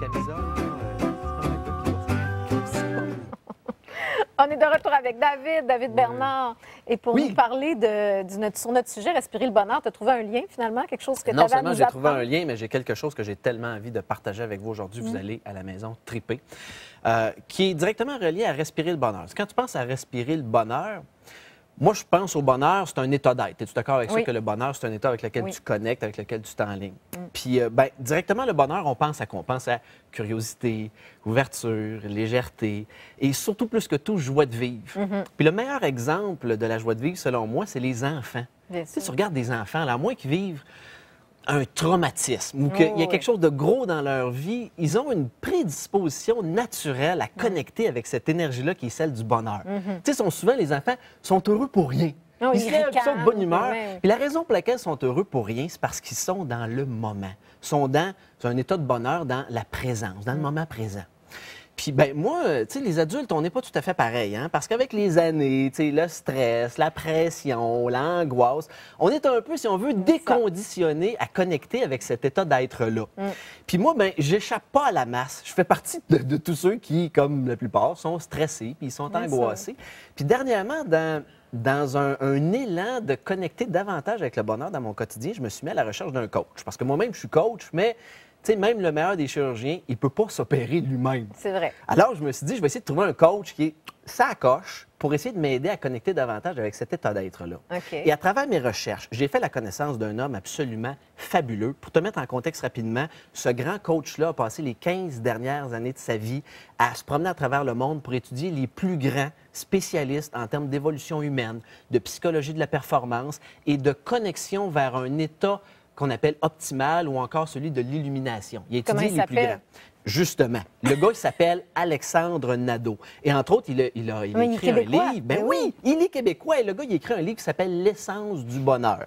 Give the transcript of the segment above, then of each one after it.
camisole. C'est comme un gars qui va On est de retour avec David Bernard. Et pour nous parler sur notre sujet, respirer le bonheur, tu as trouvé un lien finalement, quelque chose que tu avais à nous apprendre? Non seulement j'ai trouvé un lien, mais j'ai quelque chose que j'ai tellement envie de partager avec vous aujourd'hui. Vous allez à la maison triper, qui est directement relié à respirer le bonheur. Quand tu penses à respirer le bonheur, moi, je pense au bonheur, c'est un état d'être. Es-tu d'accord avec ça que le bonheur, c'est un état avec lequel tu connectes, avec lequel tu t'enlignes? Puis, directement, le bonheur, on pense à quoi? On pense à curiosité, ouverture, légèreté et surtout, plus que tout, joie de vivre. Puis, le meilleur exemple de la joie de vivre, selon moi, c'est les enfants. Tu sais, tu regardes des enfants, là, à moins qu'ils vivent un traumatisme ou qu'il y a quelque chose de gros dans leur vie, ils ont une prédisposition naturelle à connecter avec cette énergie-là qui est celle du bonheur. Tu sais, souvent, les enfants sont heureux pour rien. Ils se lèvent, ils sont de bonne humeur. Puis la raison pour laquelle ils sont heureux pour rien, c'est parce qu'ils sont dans le moment. Ils sont dans un état de bonheur, dans la présence, dans le moment présent. Puis, moi, tu sais, les adultes, on n'est pas tout à fait pareil, hein? Parce qu'avec les années, tu sais, le stress, la pression, l'angoisse, on est un peu, si on veut, déconditionné à connecter avec cet état d'être-là. Puis moi, j'échappe pas à la masse. Je fais partie de tous ceux qui, comme la plupart, sont stressés, puis ils sont angoissés. Puis dernièrement, dans un élan de connecter davantage avec le bonheur dans mon quotidien, je me suis mis à la recherche d'un coach. Parce que moi-même, je suis coach, mais tu sais, même le meilleur des chirurgiens, il ne peut pas s'opérer lui-même. C'est vrai. Alors, je me suis dit, je vais essayer de trouver un coach qui est sa coche pour essayer de m'aider à connecter davantage avec cet état d'être-là. Et à travers mes recherches, j'ai fait la connaissance d'un homme absolument fabuleux. Pour te mettre en contexte rapidement, ce grand coach-là a passé les 15 dernières années de sa vie à se promener à travers le monde pour étudier les plus grands spécialistes en termes d'évolution humaine, de psychologie de la performance et de connexion vers un état qu'on appelle optimal ou encore celui de l'illumination. Il a étudié les plus grands. Justement. Le gars, il s'appelle Alexandre Nadeau. Et entre autres, il a écrit un livre. Oui, il est québécois. Et le gars, il a écrit un livre qui s'appelle L'essence du bonheur.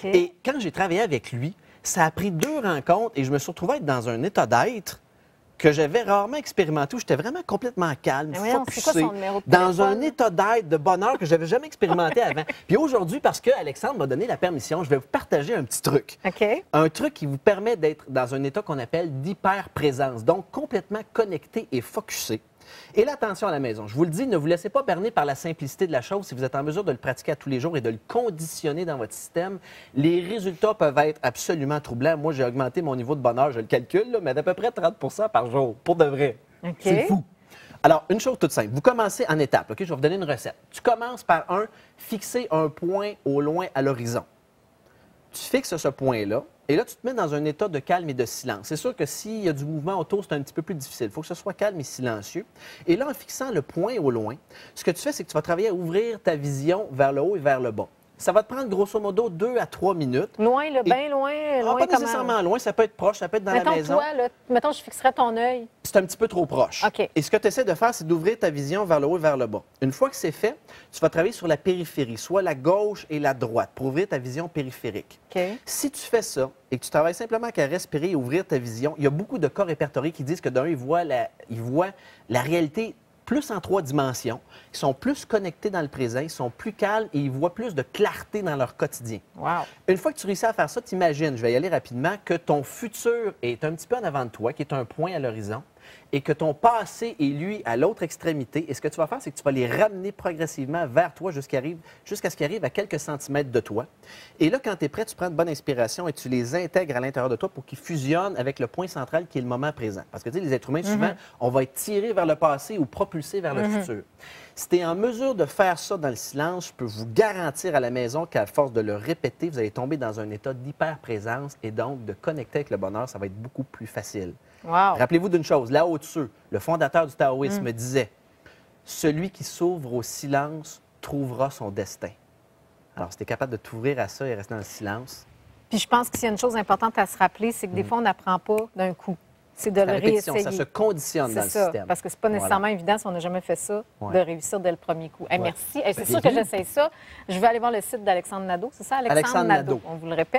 Et quand j'ai travaillé avec lui, ça a pris 2 rencontres et je me suis retrouvé être dans un état d'être que j'avais rarement expérimenté, où j'étais vraiment complètement calme, focusé, dans un état d'être, de bonheur que je n'avais jamais expérimenté avant. Puis aujourd'hui, parce que Alexandre m'a donné la permission, je vais vous partager un petit truc. Un truc qui vous permet d'être dans un état qu'on appelle d'hyper-présence, donc complètement connecté et focusé. Et là, attention à la maison. Je vous le dis, ne vous laissez pas berner par la simplicité de la chose. Si vous êtes en mesure de le pratiquer à tous les jours et de le conditionner dans votre système, les résultats peuvent être absolument troublants. Moi, j'ai augmenté mon niveau de bonheur, je le calcule, là, mais d'à peu près 30 par jour, pour de vrai. C'est fou. Alors, une chose toute simple. Vous commencez en étapes. Je vais vous donner une recette. Tu commences par fixer un point au loin à l'horizon. Tu fixes ce point-là. Et là, tu te mets dans un état de calme et de silence. C'est sûr que s'il y a du mouvement autour, c'est un petit peu plus difficile. Il faut que ce soit calme et silencieux. Et là, en fixant le point au loin, ce que tu fais, c'est que tu vas travailler à ouvrir ta vision vers le haut et vers le bas. Ça va te prendre grosso modo 2 à 3 minutes. Loin, là, bien loin, loin. Pas nécessairement loin, ça peut être proche, ça peut être dans la maison. Toi, là, mettons, je fixerais ton œil. C'est un petit peu trop proche. Et ce que tu essaies de faire, c'est d'ouvrir ta vision vers le haut et vers le bas. Une fois que c'est fait, tu vas travailler sur la périphérie, soit la gauche et la droite, pour ouvrir ta vision périphérique. Si tu fais ça et que tu travailles simplement qu'à respirer et ouvrir ta vision, il y a beaucoup de cas répertoriés qui disent que d'un, ils voient la réalité plus en 3 dimensions, ils sont plus connectés dans le présent, ils sont plus calmes et ils voient plus de clarté dans leur quotidien. Une fois que tu réussis à faire ça, t'imagines, je vais y aller rapidement, que ton futur est un petit peu en avant de toi, qui est un point à l'horizon, et que ton passé est, lui, à l'autre extrémité. Et ce que tu vas faire, c'est que tu vas les ramener progressivement vers toi jusqu'à ce qu'ils arrivent à quelques centimètres de toi. Et là, quand tu es prêt, tu prends de bonne inspiration et tu les intègres à l'intérieur de toi pour qu'ils fusionnent avec le point central qui est le moment présent. Parce que, tu sais, les êtres humains, souvent, on va être tiré vers le passé ou propulsé vers le futur. Si tu es en mesure de faire ça dans le silence, je peux vous garantir à la maison qu'à force de le répéter, vous allez tomber dans un état d'hyper-présence et donc de connecter avec le bonheur, ça va être beaucoup plus facile. Rappelez-vous d'une chose, Lao Tzu, le fondateur du taoïsme, disait « Celui qui s'ouvre au silence trouvera son destin ». Alors, si tu es capable de t'ouvrir à ça et rester dans le silence. Puis je pense qu'il y a une chose importante à se rappeler, c'est que des fois, on n'apprend pas d'un coup. C'est de le réessayer. Ça se conditionne dans le système. Parce que c'est pas nécessairement évident si on n'a jamais fait ça, de réussir dès le premier coup. Merci. C'est sûr que j'essaie ça. Je vais aller voir le site d'Alexandre Nadeau. C'est ça, Alexandre Nadeau. On vous le répète.